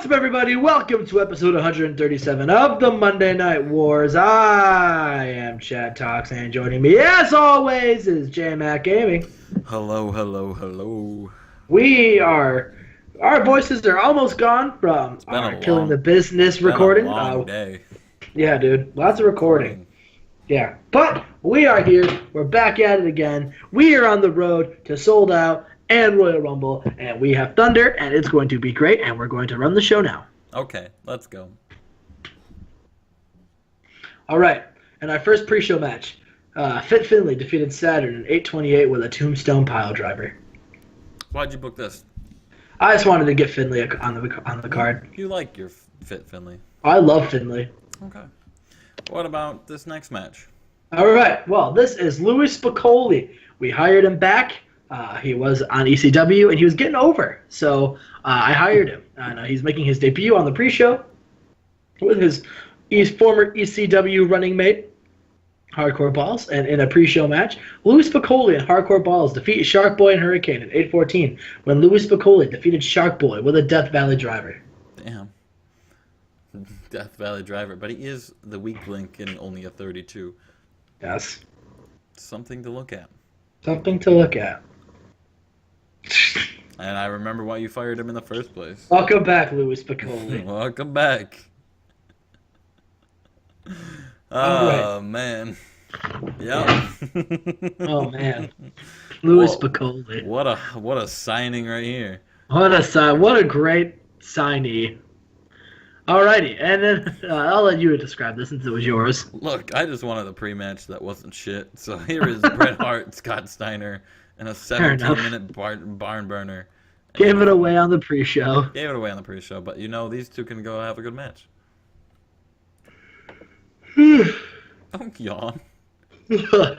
What's up, everybody? Welcome to episode 137 of the Monday Night Wars. I am Chad Talks, and joining me, as always, is Jmack Gaming. Hello, hello, hello. Our voices are almost gone from our Killing the Business recording. Been a long day. Yeah, dude. Lots of recording. Yeah. But we are here. We're back at it again. We are on the road to Sold Out and Royal Rumble, and we have Thunder, and it's going to be great, and we're going to run the show now. Okay, let's go. All right, and our first pre-show match, Fit Finlay defeated Saturn in 8:28 with a Tombstone pile driver. Why'd you book this? I just wanted to get Finlay on the card. You like your Fit Finlay. I love Finlay. Okay. What about this next match? All right, well, this is Louis Spicolli. We hired him back. He was on ECW, and he was getting over, so I hired him. And he's making his debut on the pre-show with his former ECW running mate, Hardcore Balls, and in a pre-show match, Louis Spicolli and Hardcore Balls defeat Shark Boy and Hurricane at 8:14 when Louis Spicolli defeated Shark Boy with a Death Valley driver. Damn. Death Valley driver, but he is the weak link in only a 32. Yes. Something to look at. Something to look at. And I remember why you fired him in the first place. Welcome back, Louis Spicolli. Welcome back. Right. Man. Yeah. Oh man. Louis Spicolli. What a signing right here. What a great signee. Alrighty, and then I'll let you describe this since it was yours. Look, I just wanted a pre-match that wasn't shit. So here is Bret Hart, Scott Steiner, and a 17-minute barn burner. Gave it away on the pre-show. Gave it away on the pre-show, but you know these two can go have a good match. Don't yawn.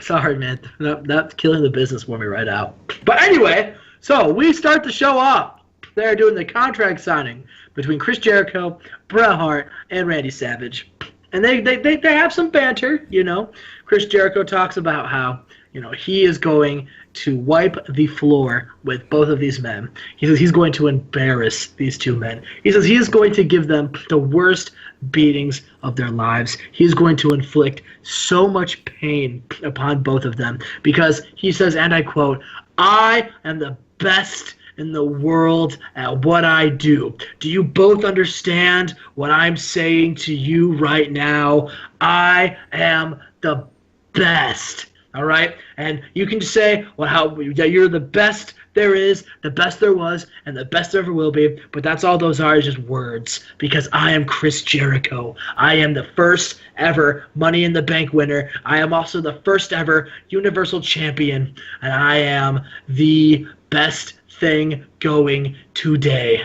Sorry, man. That's killing the business for me right out. But anyway, so we start the show off. They're doing the contract signing between Chris Jericho, Bret Hart, and Randy Savage. And they have some banter, you know. Chris Jericho talks about how, you know, he is going to wipe the floor with both of these men. He says he's going to embarrass these two men. He says he is going to give them the worst beatings of their lives. He's going to inflict so much pain upon both of them because he says, and I quote, "I am the best in the world at what I do. Do you both understand what I'm saying to you right now? I am the best." All right? And you can just say, well, you're the best there is, the best there was, and the best there ever will be, but that's all those are is just words, because I am Chris Jericho. I am the first ever Money in the Bank winner. I am also the first ever Universal Champion, and I am the best thing going today.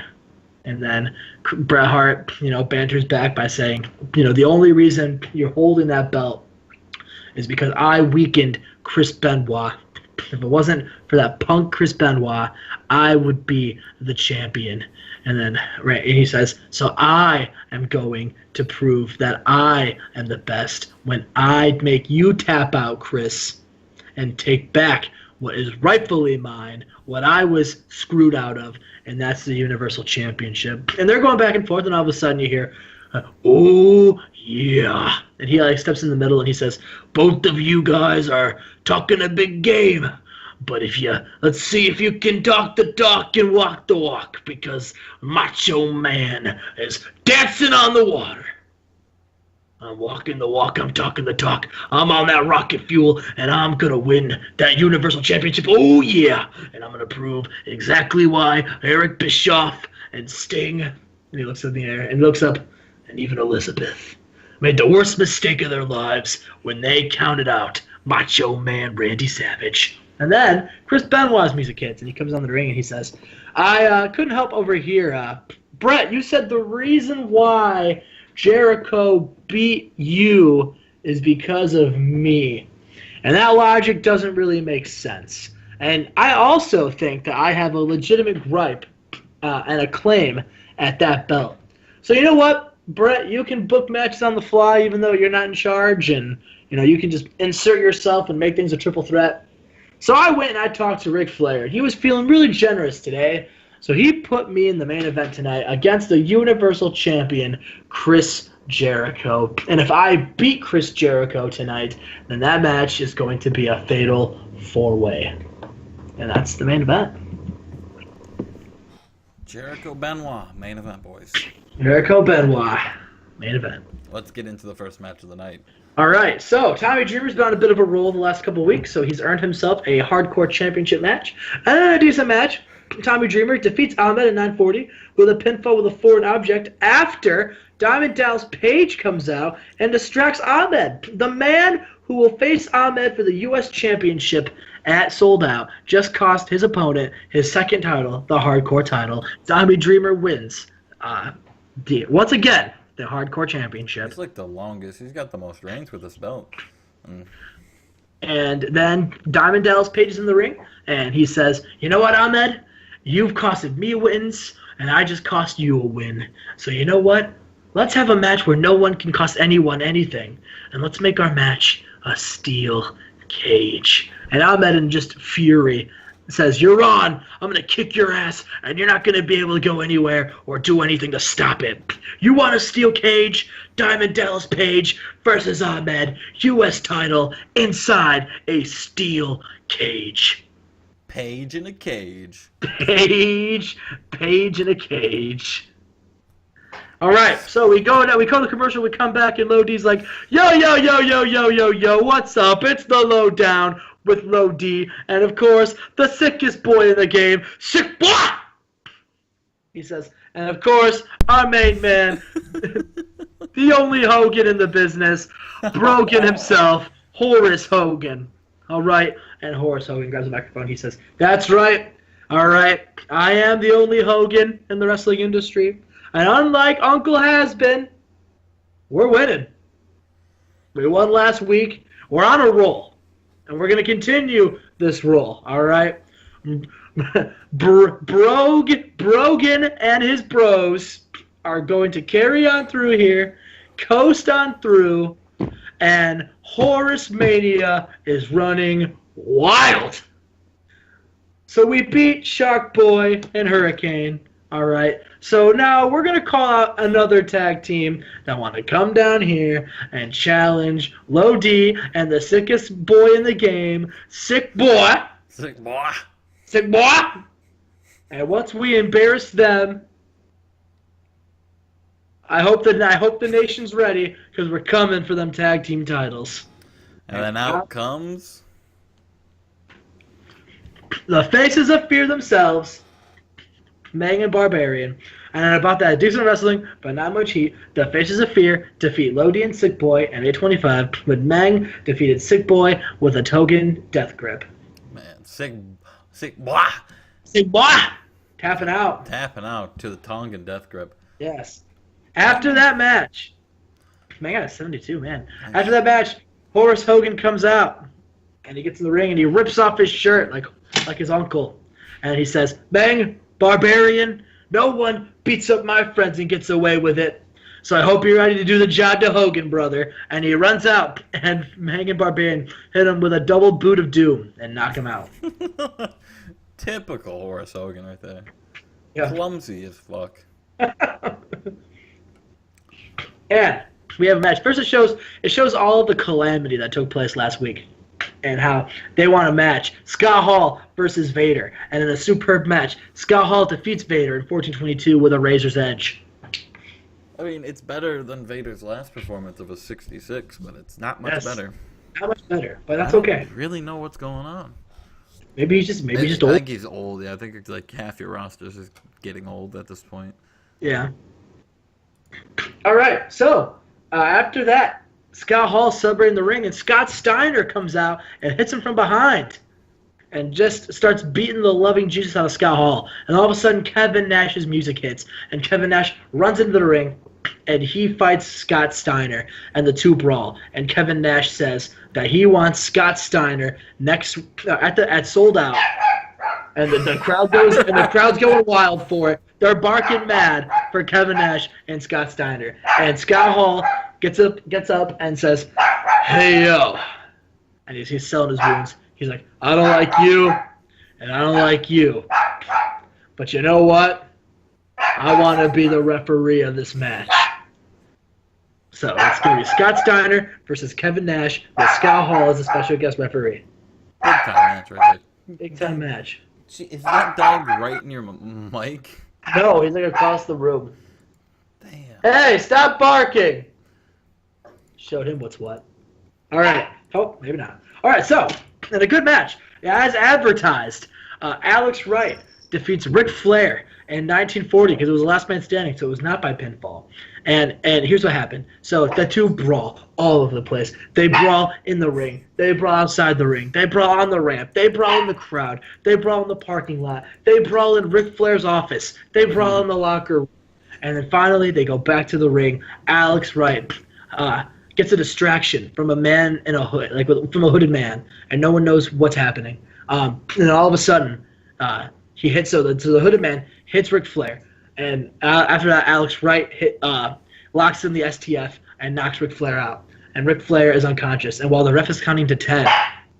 And then Bret Hart, you know, banters back by saying, you know, the only reason you're holding that belt is because I weakened Chris Benoit. If it wasn't for that punk Chris Benoit, I would be the champion. And then he says, so I am going to prove that I am the best when I make you tap out, Chris, and take back what is rightfully mine, what I was screwed out of, and that's the Universal Championship. And they're going back and forth, and all of a sudden you hear, oh, yeah. And he steps in the middle and he says, both of you guys are talking a big game. But let's see if you can talk the talk and walk the walk, because Macho Man is dancing on the water. I'm walking the walk, I'm talking the talk. I'm on that rocket fuel, and I'm going to win that Universal Championship. Oh, yeah. And I'm going to prove exactly why Eric Bischoff and Sting, and he looks in the air, and looks up, and even Elizabeth made the worst mistake of their lives when they counted out Macho Man Randy Savage. And then Chris Benoit's music hits, and he comes on the ring, and he says, I couldn't help overhear, Brett, you said the reason why Jericho beat you is because of me. And that logic doesn't really make sense. And I also think that I have a legitimate gripe and a claim at that belt. So you know what, Brett, you can book matches on the fly even though you're not in charge, and you know you can just insert yourself and make things a triple threat. So I went and I talked to Ric Flair, and he was feeling really generous today. So he put me in the main event tonight against the Universal Champion, Chris Jericho. And if I beat Chris Jericho tonight, then that match is going to be a fatal 4-way. And that's the main event. Jericho Benoit, main event, boys. Jericho Benoit, main event. Let's get into the first match of the night. All right, so Tommy Dreamer's been on a bit of a roll the last couple of weeks, so he's earned himself a hardcore championship match. And a decent match. Tommy Dreamer defeats Ahmed at 940 with a pinfall with a foreign object after Diamond Dallas Page comes out and distracts Ahmed. The man who will face Ahmed for the U.S. Championship at Sold Out just cost his opponent his second title, the hardcore title. Tommy Dreamer wins. Once again, the hardcore championship. It's like the longest. He's got the most reigns with this belt. And then Diamond Dallas Page is in the ring, and he says, "You know what, Ahmed? You've costed me wins, and I just cost you a win. So you know what? Let's have a match where no one can cost anyone anything, and let's make our match a steel cage." And Ahmed, in just fury, says, "You're on. I'm going to kick your ass, and you're not going to be able to go anywhere or do anything to stop it. You want a steel cage? Diamond Dallas Page versus Ahmed. U.S. title inside a steel cage." Page in a cage. Page in a cage. All right, so we go now. We go to commercial. We come back, and Low D's like, "Yo, yo, yo, yo, yo, yo, yo, what's up? It's the Lowdown with Low D, and of course, the sickest boy in the game, Sick Boy." He says, and of course, our main man, the only Hogan in the business, Brogan himself, Horace Hogan. All right, and Horace Hogan grabs the microphone. He says, "That's right. All right, I am the only Hogan in the wrestling industry. And unlike Uncle Has-Been, we're winning. We won last week. We're on a roll. And we're going to continue this roll, all right? Brogan and his bros are going to carry on through here, coast on through, and Horus Mania is running wild." So we beat Shark Boy and Hurricane. All right, so now we're going to call out another tag team that want to come down here and challenge Low D and the sickest boy in the game, Sick Boy. Sick Boy. Sick Boy. And once we embarrass them, I hope the nation's ready because we're coming for them tag team titles. And then out comes the faces of fear themselves, Mang and Barbarian. And about that, decent wrestling, but not much heat. The Faces of Fear defeat Lodi and Sick Boy and 825, with Mang defeated Sick Boy with a Togen Death Grip. Man, Sick Boy. Sick Boy! Tapping out. Tapping out to the Tongan Death Grip. Yes. After that match, Mang got a 72, man. After that match, Horace Hogan comes out, and he gets in the ring, and he rips off his shirt like his uncle. And he says, "Mang, Barbarian, no one beats up my friends and gets away with it. So I hope you're ready to do the job to Hogan, brother." And he runs out, and Mang and Barbarian hit him with a double boot of doom and knock him out. Typical Horace Hogan right there. Yeah. Clumsy as fuck. And we have a match. First, it shows all of the calamity that took place last week and how they want a match. Scott Hall versus Vader. And in a superb match, Scott Hall defeats Vader in 1422 with a razor's edge. I mean, it's better than Vader's last performance of a 66, but it's not much better. Not much better, but that's okay. I don't really know what's going on. Maybe he's just old. I think he's old. Yeah, I think it's like half your rosters is getting old at this point. Yeah. All right, so after that, Scott Hall celebrating the ring, and Scott Steiner comes out and hits him from behind and just starts beating the loving Jesus out of Scott Hall. And all of a sudden, Kevin Nash's music hits, and Kevin Nash runs into the ring, and he fights Scott Steiner, and the two brawl. And Kevin Nash says that he wants Scott Steiner next at Sold Out. And the crowd goes, and the crowd's going wild for it. They're barking mad for Kevin Nash and Scott Steiner. And Scott Hall gets up and says, "Hey, yo." And he's selling his wounds. He's like, "I don't like you, and I don't like you. But you know what? I want to be the referee of this match. So it's going to be Scott Steiner versus Kevin Nash with Scott Hall as a special guest referee. Big time match right there. Big time match. Gee, is that dog right in your mic? No, he's like across the room. Damn. Hey, stop barking! Showed him what's what. All right. Oh, maybe not. All right, so, in a good match, as advertised, Alex Wright defeats Ric Flair in 1940 because it was the last man standing, so it was not by pinfall. And here's what happened. So the two brawl all over the place. They brawl in the ring. They brawl outside the ring. They brawl on the ramp. They brawl in the crowd. They brawl in the parking lot. They brawl in Ric Flair's office. They brawl in the locker room. And then finally they go back to the ring. Alex Wright gets a distraction from a man in a hood, from a hooded man, and no one knows what's happening. And then all of a sudden, he hits so the hooded man hits Ric Flair. And after that, Alex Wright locks in the STF and knocks Ric Flair out. And Ric Flair is unconscious. And while the ref is counting to 10,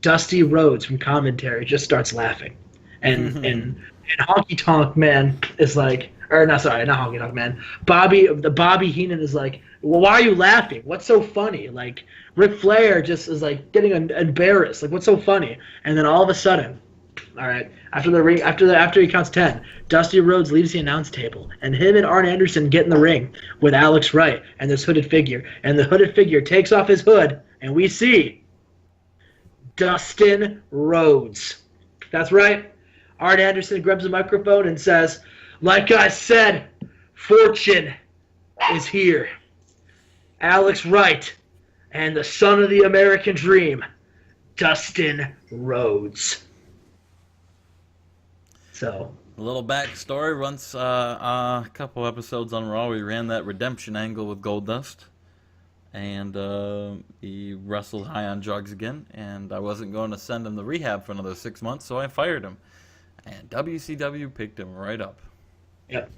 Dusty Rhodes from commentary just starts laughing. And Honky Tonk Man is like, or not Honky Tonk Man. Bobby Heenan is like, well, why are you laughing? What's so funny? Like, Ric Flair just is like getting embarrassed. Like, what's so funny? And then all of a sudden, all right, after he counts 10, Dusty Rhodes leaves the announce table, and him and Arn Anderson get in the ring with Alex Wright and this hooded figure. And the hooded figure takes off his hood, and we see Dustin Rhodes. That's right. Arn Anderson grabs a microphone and says, like I said, fortune is here. Alex Wright and the son of the American dream, Dustin Rhodes. So a little backstory. Once a couple episodes on Raw, we ran that redemption angle with Goldust, and he wrestled high on drugs again, and I wasn't going to send him to rehab for another 6 months, so I fired him, and WCW picked him right up. Yep.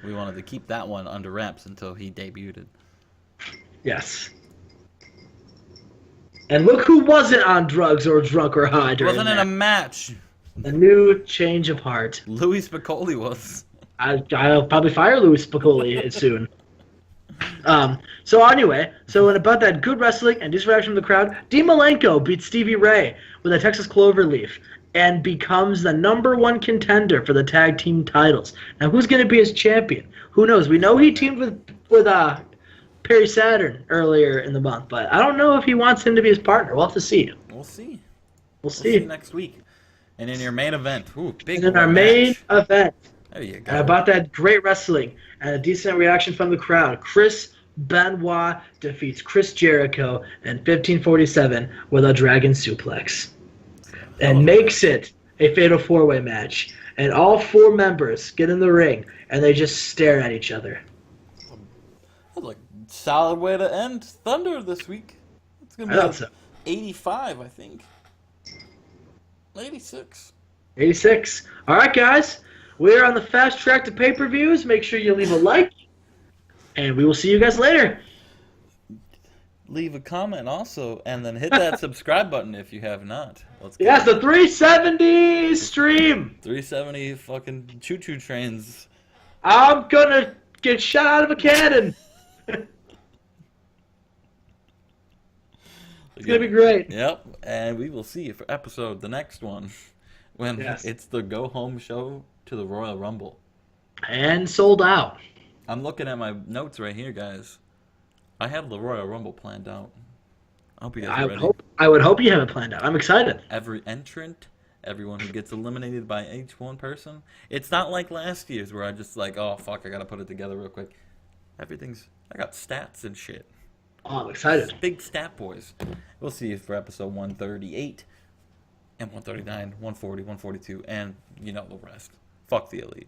We wanted to keep that one under wraps until he debuted. Yes. And look who wasn't on drugs or drunk or high during Wasn't in a match. A new change of heart. Louis Spicoli was. I'll probably fire Louis Spicoli soon. So anyway, in about that good wrestling and disreaction from the crowd, Dean Malenko beats Stevie Ray with a Texas Cloverleaf and becomes the #1 contender for the tag team titles. Now, who's going to be his champion? Who knows? We know he teamed with Perry Saturn earlier in the month, but I don't know if he wants him to be his partner. We'll have to see. We'll see. We'll see next week. And in your main event, big. And in our main event, there you go. And about that great wrestling and a decent reaction from the crowd, Chris Benoit defeats Chris Jericho in 1547 with a dragon suplex, and makes it a fatal 4-way match. And all 4 members get in the ring and they just stare at each other. That's like a solid way to end Thunder this week. It's gonna be like 85, I think. 86. 86. All right, guys. We're on the fast track to pay-per-views. Make sure you leave a like. And we will see you guys later. Leave a comment also, and then hit that subscribe button if you have not. Yes, the 370 stream. 370 fucking choo-choo trains. I'm going to get shot out of a cannon. It's going to be great. Yep, and we will see you for the next one, when it's the go-home show to the Royal Rumble. And sold out. I'm looking at my notes right here, guys. I have the Royal Rumble planned out. I hope you guys are ready. I would hope you have it planned out. I'm excited. Every entrant, everyone who gets eliminated by each one person. It's not like last year's where I just like, oh, fuck, I got to put it together real quick. I got stats and shit. Oh, I'm excited. Big stat boys. We'll see you for episode 138 and 139, 140, 142, and you know the rest. Fuck the Elite.